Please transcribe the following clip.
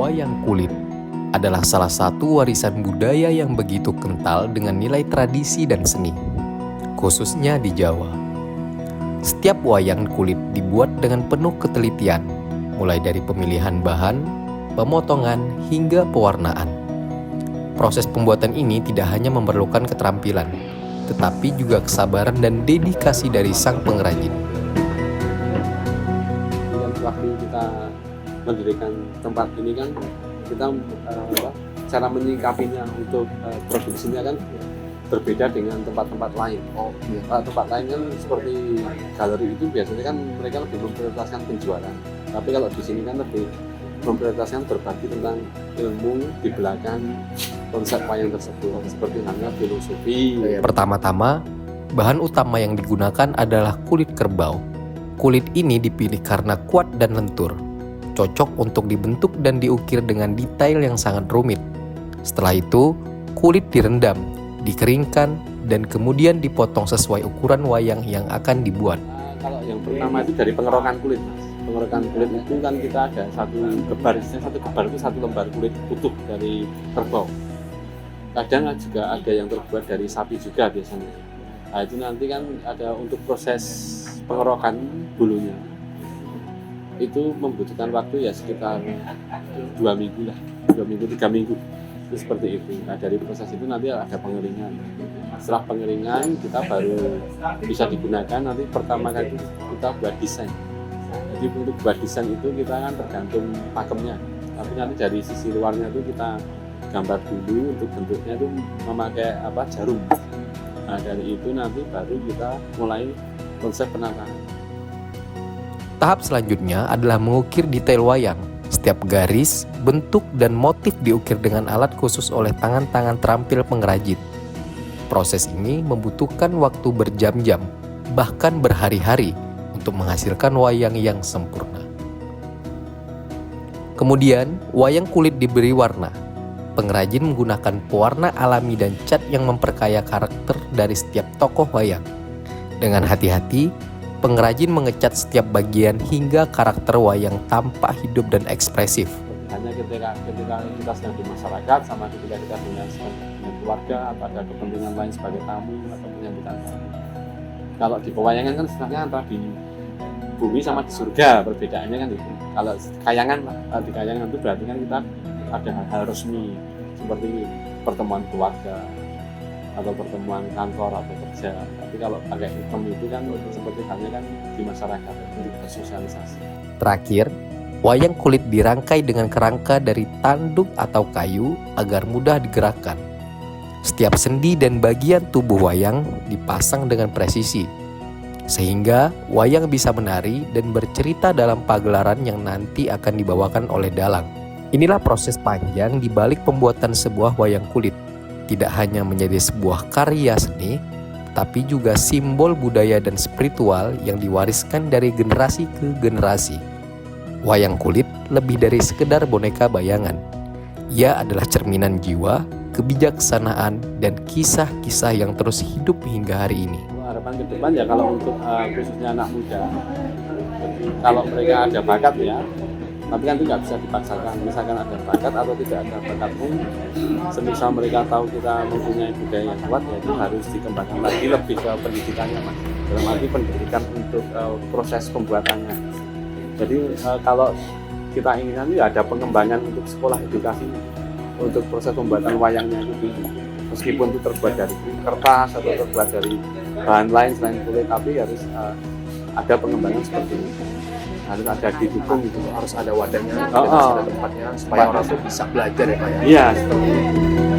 Wayang kulit adalah salah satu warisan budaya yang begitu kental dengan nilai tradisi dan seni, khususnya di Jawa. Setiap wayang kulit dibuat dengan penuh ketelitian, mulai dari pemilihan bahan, pemotongan, hingga pewarnaan. Proses pembuatan ini tidak hanya memerlukan keterampilan, tetapi juga kesabaran dan dedikasi dari sang pengrajin. Waktu kita mendirikan tempat ini kan kita cara menyikapinya untuk produksinya kan berbeda dengan tempat-tempat lain. Tempat lain kan seperti galeri itu biasanya kan mereka lebih memprioritaskan penjualan. Tapi kalau di sini kan lebih memprioritaskan berbagi tentang ilmu di belakang konsep wayang tersebut, seperti halnya filosofi. Pertama-tama, bahan utama yang digunakan adalah kulit kerbau. Kulit ini dipilih karena kuat dan lentur, cocok untuk dibentuk dan diukir dengan detail yang sangat rumit. Setelah itu, kulit direndam, dikeringkan, dan kemudian dipotong sesuai ukuran wayang yang akan dibuat. Kalau yang pertama itu dari pengerokan kulit, Mas. Pengerokan kulit itu kan kita ada satu gebar itu satu lembar kulit utuh dari kerbau. Kadang juga ada yang terbuat dari sapi juga biasanya. Nah itu nanti kan ada untuk proses pengerokan bulunya. Itu membutuhkan waktu ya sekitar 2 minggu lah, 2 minggu, 3 minggu. Itu seperti itu. Nah dari proses itu nanti ada pengeringan. Setelah pengeringan kita baru bisa digunakan. Nanti pertama kali kita buat desain. Jadi untuk buat desain itu kita kan tergantung pakemnya. Tapi nanti dari sisi luarnya itu kita gambar dulu, untuk bentuknya itu memakai jarum. Nah dari itu nanti baru kita mulai konsep penataan. Tahap selanjutnya adalah mengukir detail wayang. Setiap garis, bentuk, dan motif diukir dengan alat khusus oleh tangan-tangan terampil pengrajin. Proses ini membutuhkan waktu berjam-jam, bahkan berhari-hari untuk menghasilkan wayang yang sempurna. Kemudian, wayang kulit diberi warna. Pengrajin menggunakan pewarna alami dan cat yang memperkaya karakter dari setiap tokoh wayang. Dengan hati-hati, pengrajin mengecat setiap bagian hingga karakter wayang tampak hidup dan ekspresif. Hanya ketika kita sedang di masyarakat, sama ketika kita dengan keluarga atau ada kepentingan lain sebagai tamu atau penyambutan tamu. Kalau di pewayangan kan sebenarnya antara di bumi sama di surga, perbedaannya kan itu. Kalau kayangan, di kayangan itu berarti kan kita ada hal resmi seperti pertemuan keluarga atau pertemuan kantor atau kerja. Tapi kalau pakai hitam itu kan seperti halnya kan di masyarakat untuk bersosialisasi. Terakhir, wayang kulit dirangkai dengan kerangka dari tanduk atau kayu agar mudah digerakkan. Setiap sendi dan bagian tubuh wayang dipasang dengan presisi, sehingga wayang bisa menari dan bercerita dalam pagelaran yang nanti akan dibawakan oleh dalang. Inilah proses panjang di balik pembuatan sebuah wayang kulit. Tidak hanya menjadi sebuah karya seni, tapi juga simbol budaya dan spiritual yang diwariskan dari generasi ke generasi. Wayang kulit lebih dari sekedar boneka bayangan. Ia adalah cerminan jiwa, kebijaksanaan, dan kisah-kisah yang terus hidup hingga hari ini. Harapan ke depan ya kalau untuk khususnya anak muda, kalau mereka ada bakat ya, tapi kan itu nggak bisa dipaksakan. Misalkan ada bakat atau tidak ada bakat pun, semisal mereka tahu kita mempunyai budaya yang kuat, ya itu harus dikembangkan lagi lebih ke pendidikannya, Mas. Dalam arti pendidikan untuk proses pembuatannya. Jadi kalau kita inginkan ya ada pengembangan untuk sekolah edukasi untuk proses pembuatan wayangnya itu, meskipun itu terbuat dari kertas atau terbuat dari bahan lain selain kulit, tapi harus ada pengembangan seperti ini. Harus ada didukung gitu, harus ada wadahnya, harus ada tempatnya supaya orang tuh bisa belajar ya Pak ya. Iya, seperti itu.